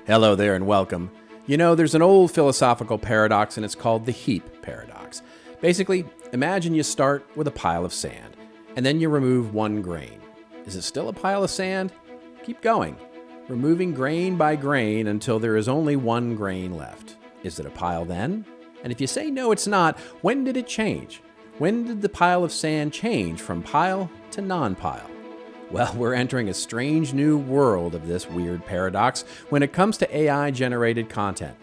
Hello there and welcome. You know, there's an old philosophical paradox and it's called the heap paradox. Basically, imagine you start with a pile of sand and then you remove one grain. Is it still a pile of sand? Keep going, removing grain by grain until there is only one grain left. Is it a pile then? And if you say no, it's not, when did it change? When did the pile of sand change from pile to non-pile? Well, we're entering a strange new world of this weird paradox when it comes to AI-generated content.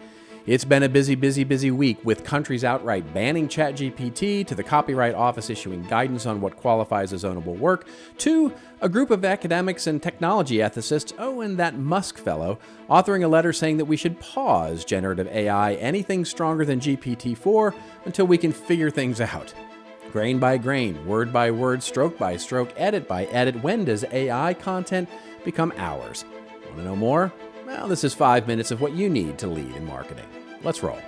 It's been a busy week with countries outright banning ChatGPT, to the Copyright Office issuing guidance on what qualifies as ownable work, to a group of academics and technology ethicists, and that Musk fellow, authoring a letter saying that we should pause generative AI anything stronger than GPT-4 until we can figure things out. Grain by grain, word by word, stroke by stroke, edit by edit, when does AI content become ours? Want to know more? Well, this is 5 minutes of what you need to lead in marketing. Let's roll.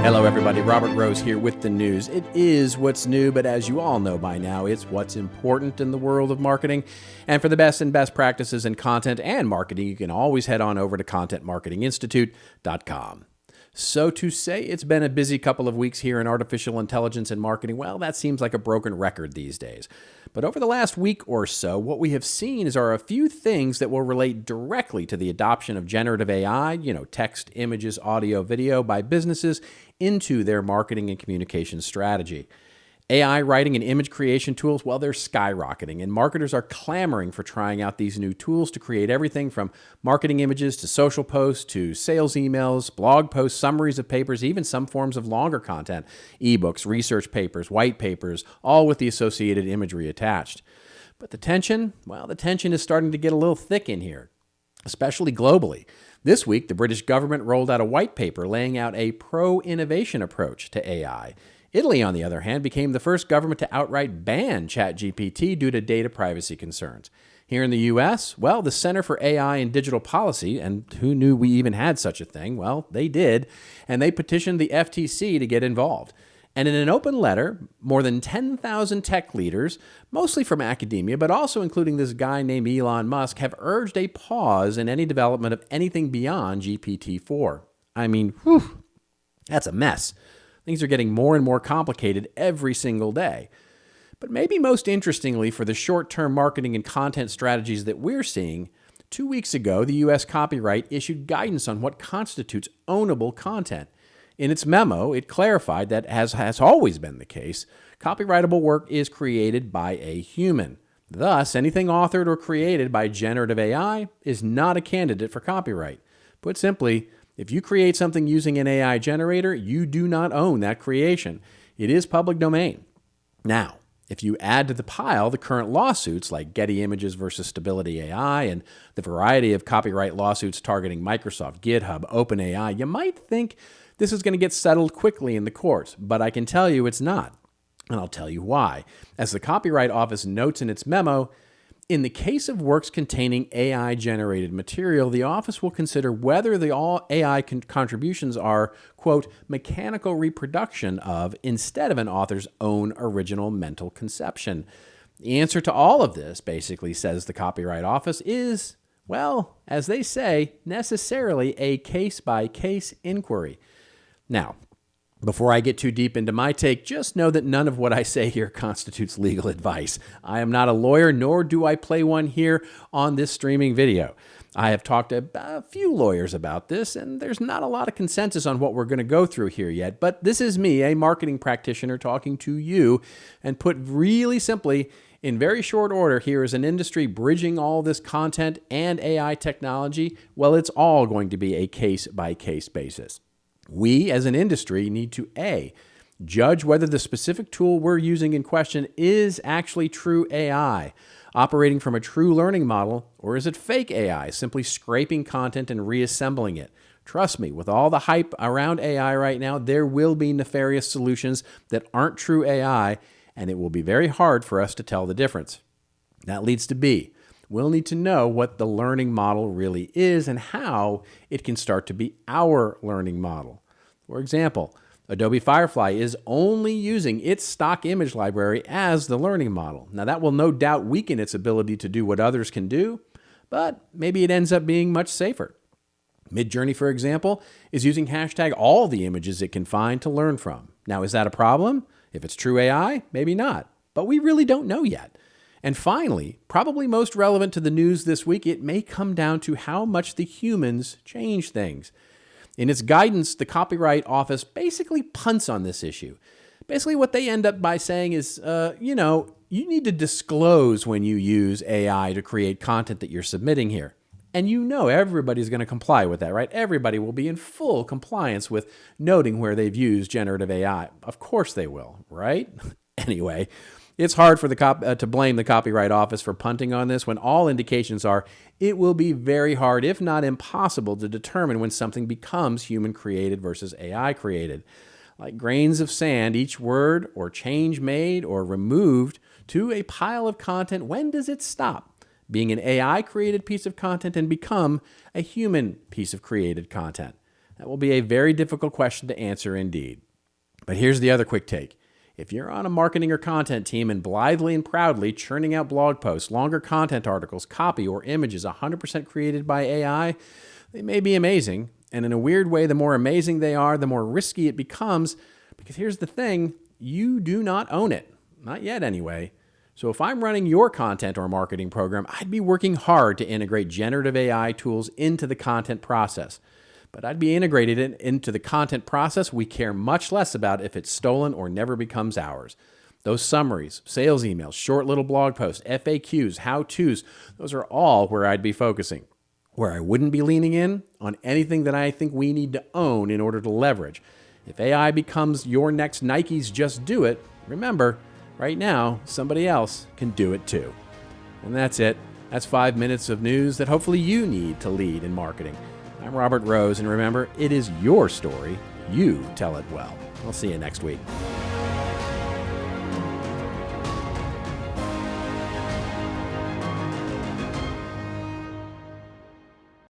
Hello everybody, Robert Rose here with the news. It is what's new, but as you all know by now, it's what's important in the world of marketing. And for the best practices in content and marketing, you can always head on over to contentmarketinginstitute.com. So to say it's been a busy couple of weeks here in artificial intelligence and marketing, well, that seems like a broken record these days. But over the last week or so, what we have seen are a few things that will relate directly to the adoption of generative AI, text, images, audio, video, by businesses into their marketing and communication strategy. AI writing and image creation tools, well, they're skyrocketing, and marketers are clamoring for trying out these new tools to create everything from marketing images to social posts to sales emails, blog posts, summaries of papers, even some forms of longer content, ebooks, research papers, white papers, all with the associated imagery attached. But the tension is starting to get a little thick in here, especially globally. This week, the British government rolled out a white paper laying out a pro-innovation approach to AI. Italy, on the other hand, became the first government to outright ban ChatGPT due to data privacy concerns. Here in the U.S., well, the Center for AI and Digital Policy, and who knew we even had such a thing? Well, they did, and they petitioned the FTC to get involved. And in an open letter, more than 10,000 tech leaders, mostly from academia, but also including this guy named Elon Musk, have urged a pause in any development of anything beyond GPT-4. I mean, that's a mess. Things are getting more and more complicated every single day. But maybe most interestingly for the short-term marketing and content strategies that we're seeing, 2 weeks ago, the U.S. Copyright issued guidance on what constitutes ownable content. In its memo, it clarified that, as has always been the case, copyrightable work is created by a human. Thus, anything authored or created by generative AI is not a candidate for copyright. Put simply, if you create something using an AI generator, you do not own that creation. It is public domain. Now, if you add to the pile the current lawsuits like Getty Images versus Stability AI and the variety of copyright lawsuits targeting Microsoft, GitHub, OpenAI, you might think this is going to get settled quickly in the courts, but I can tell you it's not. And I'll tell you why. As the Copyright Office notes in its memo, in the case of works containing AI-generated material, the office will consider whether the all AI contributions are, quote, mechanical reproduction of, instead of an author's own original mental conception. The answer to all of this, basically, says the Copyright Office, is, well, as they say, necessarily a case-by-case inquiry. Now, before I get too deep into my take, just know that none of what I say here constitutes legal advice. I am not a lawyer, nor do I play one here on this streaming video. I have talked to a few lawyers about this, and there's not a lot of consensus on what we're going to go through here yet. But this is me, a marketing practitioner, talking to you, and put really simply, in very short order, here is an industry bridging all this content and AI technology. Well, it's all going to be a case-by-case basis. We, as an industry, need to A, judge whether the specific tool we're using in question is actually true AI, operating from a true learning model, or is it fake AI, simply scraping content and reassembling it? Trust me, with all the hype around AI right now, there will be nefarious solutions that aren't true AI, and it will be very hard for us to tell the difference. That leads to B. We'll need to know what the learning model really is and how it can start to be our learning model. For example, Adobe Firefly is only using its stock image library as the learning model. Now, that will no doubt weaken its ability to do what others can do, but maybe it ends up being much safer. Midjourney, for example, is using hashtag all the images it can find to learn from. Now, is that a problem? If it's true AI, maybe not, but we really don't know yet. And finally, probably most relevant to the news this week, it may come down to how much the humans change things. In its guidance, the Copyright Office basically punts on this issue. Basically, what they end up by saying is, you need to disclose when you use AI to create content that you're submitting here. And everybody's going to comply with that, right? Everybody will be in full compliance with noting where they've used generative AI. Of course they will, right? Anyway, it's hard for to blame the Copyright Office for punting on this when all indications are it will be very hard, if not impossible, to determine when something becomes human-created versus AI-created. Like grains of sand, each word or change made or removed to a pile of content, when does it stop being an AI-created piece of content and become a human piece of created content? That will be a very difficult question to answer indeed. But here's the other quick take. If you're on a marketing or content team and blithely and proudly churning out blog posts, longer content articles, copy, or images 100% created by AI, they may be amazing. And in a weird way, the more amazing they are, the more risky it becomes. Because here's the thing, you do not own it. Not yet, anyway. So if I'm running your content or marketing program, I'd be working hard to integrate generative AI tools into the content process. But I'd be integrated into the content process we care much less about if it's stolen or never becomes ours. Those summaries, sales emails, short little blog posts, FAQs, how-tos, those are all where I'd be focusing. Where I wouldn't be leaning in on anything that I think we need to own in order to leverage. If AI becomes your next Nike's Just Do It, remember, right now, somebody else can do it too. And that's it. That's 5 minutes of news that hopefully you need to lead in marketing. I'm Robert Rose, and remember, it is your story. You tell it well. I'll see you next week.